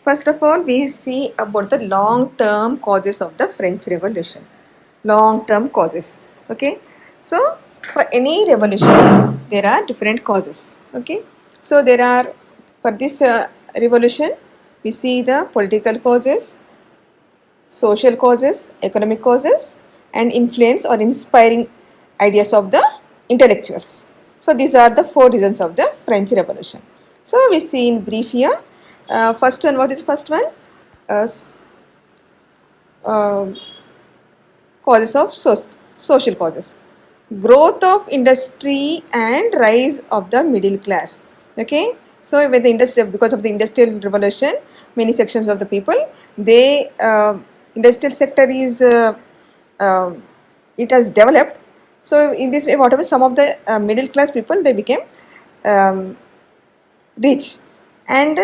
First of all, we see about the long-term causes of the French Revolution. Long-term causes. Okay. So, for any revolution, there are different causes. Okay. So, there are, for this revolution, we see the political causes, social causes, economic causes, and influence or inspiring ideas of the intellectuals. So these are the four reasons of the French Revolution. So we see in brief here. First one, what is first one? Uh, s- uh, Causes of social causes. Growth of industry and rise of the middle class. Okay, so with the industry, because of the industrial revolution, many sections of the people, they industrial sector is uh, it has developed. So in this way, whatever some of the middle class people, they became um, rich. And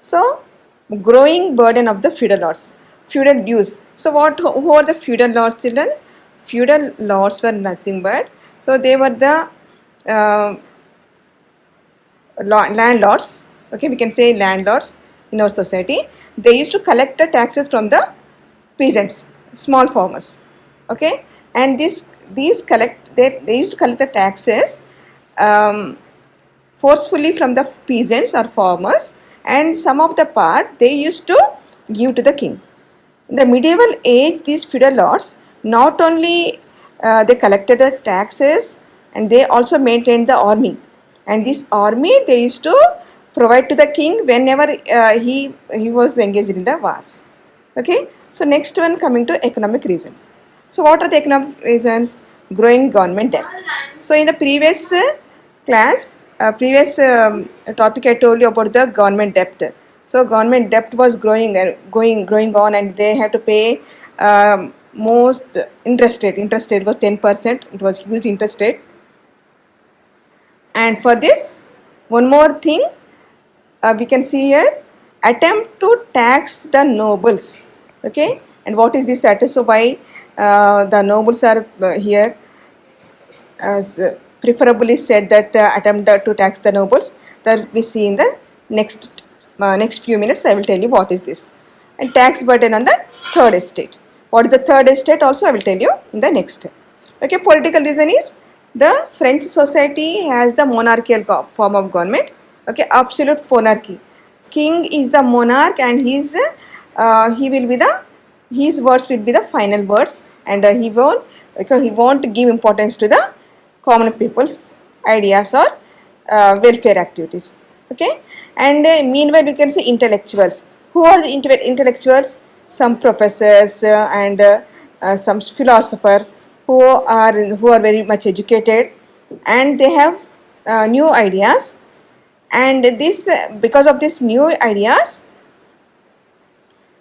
so growing burden of the feudal lords, feudal dues. So what, who are the feudal lords, children? Feudal lords were nothing but, so they were the uh, landlords. Okay, we can say landlords in our society. They used to collect the taxes from the peasants, small farmers. Okay, and these collect, they used to collect the taxes forcefully from the peasants or farmers, and some of the part they used to give to the king. In the medieval age, these feudal lords not only they collected the taxes, and they also maintained the army. And this army they used to provide to the king whenever he was engaged in the wars. Okay. So next one, coming to economic reasons. So what are the economic reasons? Growing government debt. So in the previous class, previous topic, I told you about the government debt. So government debt was growing and growing on, and they had to pay most interest rate. Interest rate was 10%. It was huge interest rate. And for this, one more thing, we can see here, attempt to tax the nobles. Okay, and what is this status? So why the nobles are here? As preferably said that attempt to tax the nobles, that we see in the next few minutes. I will tell you what is this. And tax burden on the third estate. What is the third estate also I will tell you in the next. Okay, political reason is the French society has the monarchical form of government. Okay, absolute monarchy. King is the monarch, and he will be the, his words will be the final words, and he won't, because he won't give importance to the common people's ideas or welfare activities. Okay, and meanwhile we can say intellectuals. Who are the intellectuals? Some professors and some philosophers who are very much educated, and they have new ideas. And this because of these new ideas,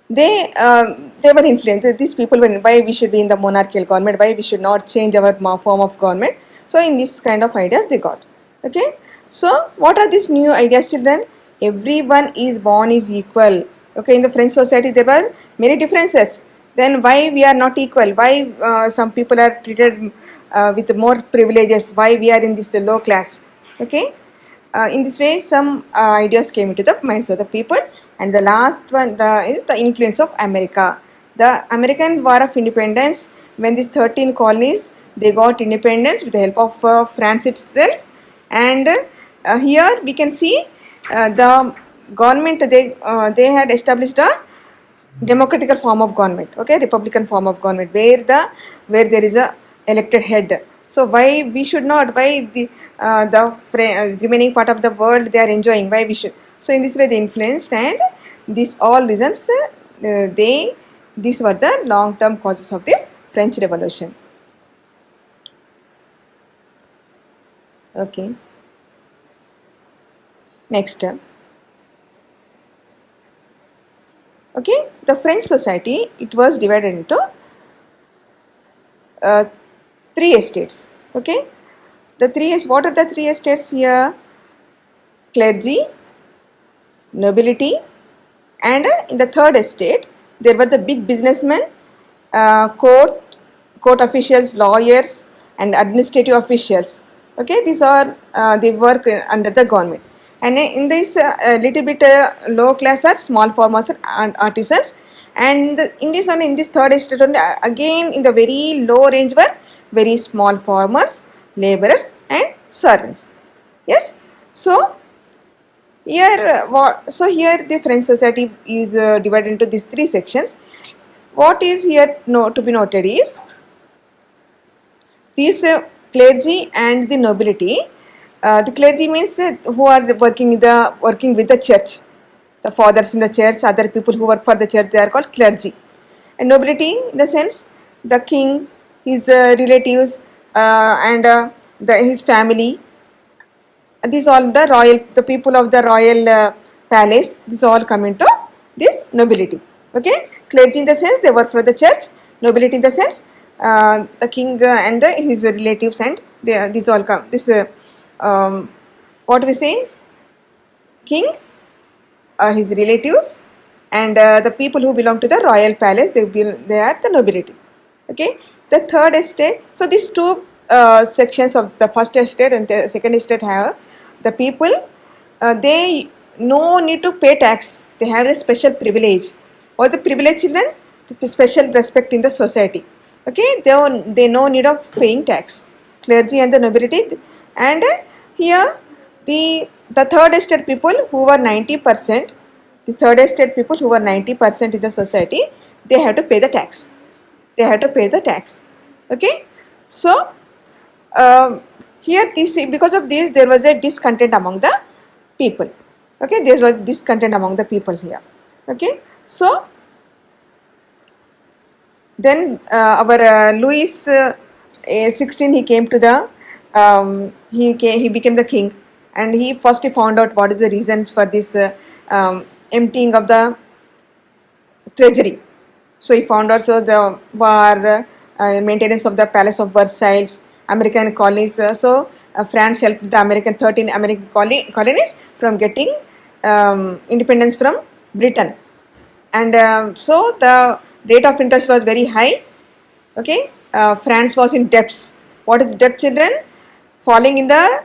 they were influenced. These people were, why we should be in the monarchical government, why we should not change our form of government. So in this kind of ideas they got. Okay, so what are these new ideas, children? Everyone is born is equal. Okay, in the French society there were many differences. Then why we are not equal? Why some people are treated with more privileges? Why we are in this low class? Okay, in this way, some ideas came into the minds of the people. And the last one is the influence of America. The American War of Independence, when these 13 colonies, they got independence with the help of France itself. And here we can see the government, they had established a democratical form of government. Okay, republican form of government, where there is a elected head. So why we should not, why the remaining part of the world they are enjoying, why we should? So in this way they influenced, and these all reasons they these were the long term causes of this French Revolution. Okay, next. Okay, the French society, it was divided into uh, three estates. Okay, the three is, what are the three estates here? Clergy, nobility, and in the third estate there were the big businessmen, court officials, lawyers, and administrative officials. Okay, these are they work under the government. and in this little bit low class are small farmers and artisans, and in this one, in this third estate only, again in the very low range were very small farmers, laborers and servants. Yes. So here here the French society is divided into these three sections. What is here to be noted is these clergy and the nobility. The clergy means who are working with the church, the fathers in the church, other people who work for the church, they are called clergy. And nobility in the sense the king, his relatives, and his family. These all the people of the royal palace. This all come into this nobility. Okay, clergy in the sense they work for the church. Nobility in the sense the king and his relatives, and these all come. This what we say, king, his relatives, and the people who belong to the royal palace. They are the nobility. Okay, the third estate. So these two sections of the first estate and the second estate have the people. They no need to pay tax. They have a special privilege. Or the privileged children, special respect in the society. Okay, they no need of paying tax. Clergy and the nobility, and here the third estate people who were 90%. The third estate people who were 90% in the society, they have to pay the tax. They have to pay the tax. Okay, so here this, because of this there was a discontent among the people. Okay, there was discontent among the people here. Okay, so then our Louis 16, he came to the he became the king, and he found out what is the reason for this emptying of the treasury. So he found also the war, maintenance of the Palace of Versailles, American colonies. France helped the 13 American colonies from getting independence from Britain, and so the rate of interest was very high. Okay, France was in debts. What is debt, children? Falling in the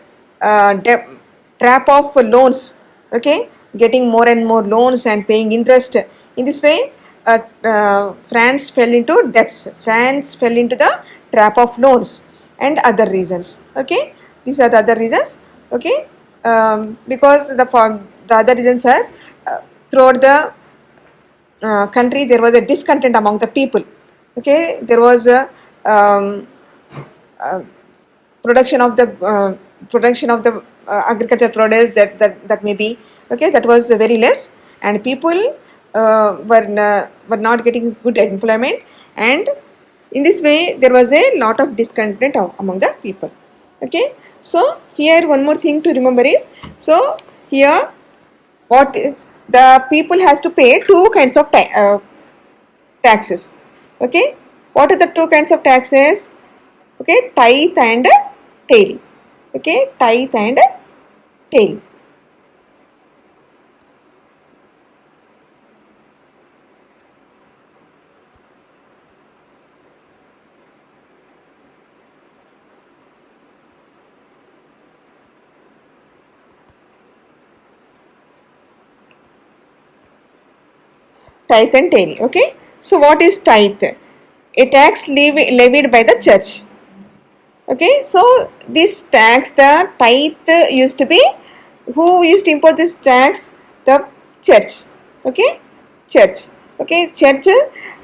trap of loans. Okay, getting more and more loans and paying interest. In this way, France fell into debts. France fell into the trap of loans and other reasons. Okay, these are the other reasons. Okay, because the other reasons are throughout the country there was a discontent among the people. Okay, there was a uh, production of the agricultural produce that may be, okay, that was very less, and people were not getting good employment, and in this way there was a lot of discontent among the people. Okay, so here one more thing to remember is, so here what is the people has to pay two kinds of taxes. Okay, what are the two kinds of taxes? Okay, tithe and tail. Okay, tithe and tail. Tithe and tail. Okay, so what is tithe? A tax levied by the church. Okay, so this tax, the tithe used to be, who used to impose this tax? The church. Okay, church. Okay, church.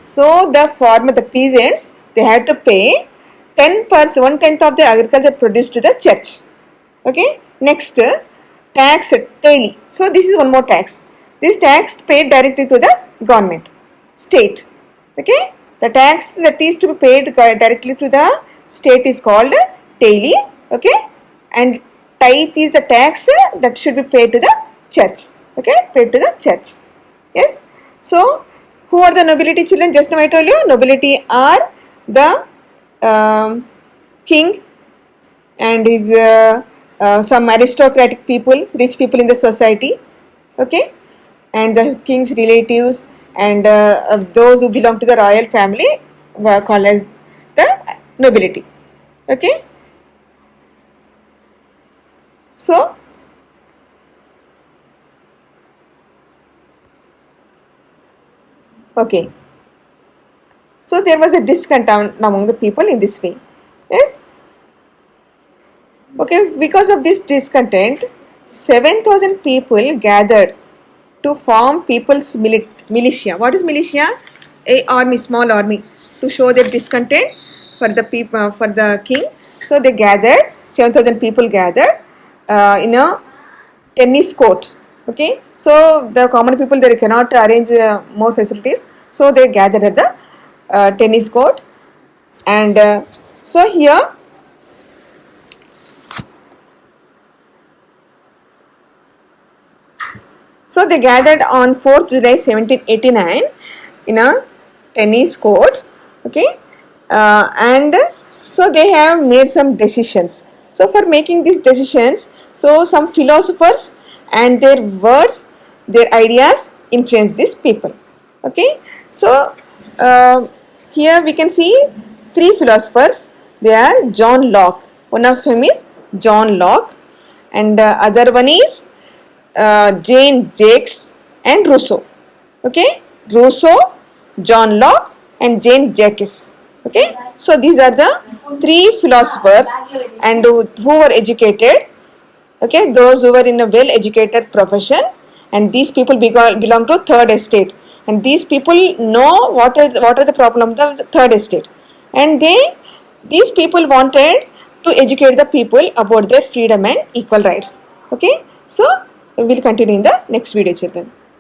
So the farmer, the peasants, they had to pay 10%, 1/10 of the agriculture produce to the church. Okay, next tax daily. So this is one more tax. This tax paid directly to the government, state. Okay, the tax that is to be paid directly to the state is called daily. Okay, and tithe is the tax that should be paid to the church. Okay, paid to the church. Yes. So who are the nobility, children? Just now I told you, nobility are the king and his some aristocratic people, rich people in the society. Okay, and the king's relatives, and those who belong to the royal family were called as the nobility. Okay, so Okay, so there was a discontent among the people in this way. Yes. Okay, because of this discontent, 7,000 people gathered to form people's militia. What is militia? A army, small army, to show their discontent for the people, for the king. So they gathered, 7,000 people gathered in a tennis court. Okay, so the common people, they cannot arrange more facilities, so they gathered at the tennis court. And so here, so they gathered on 4th July 1789 in a tennis court. Okay, and so they have made some decisions. So for making these decisions, so some philosophers and their words, their ideas influence these people. Okay, so here we can see three philosophers. They are John Locke. One of him is John Locke, and other one is Jane Jacques and Rousseau. Okay, Rousseau, John Locke, and Jane Jacques. Okay, so these are the three philosophers and who were educated. Okay, those who were in a well-educated profession, and these people belong to third estate, and these people know what are the problems of the third estate, and these people wanted to educate the people about their freedom and equal rights. Okay, so we will continue in the next video, children.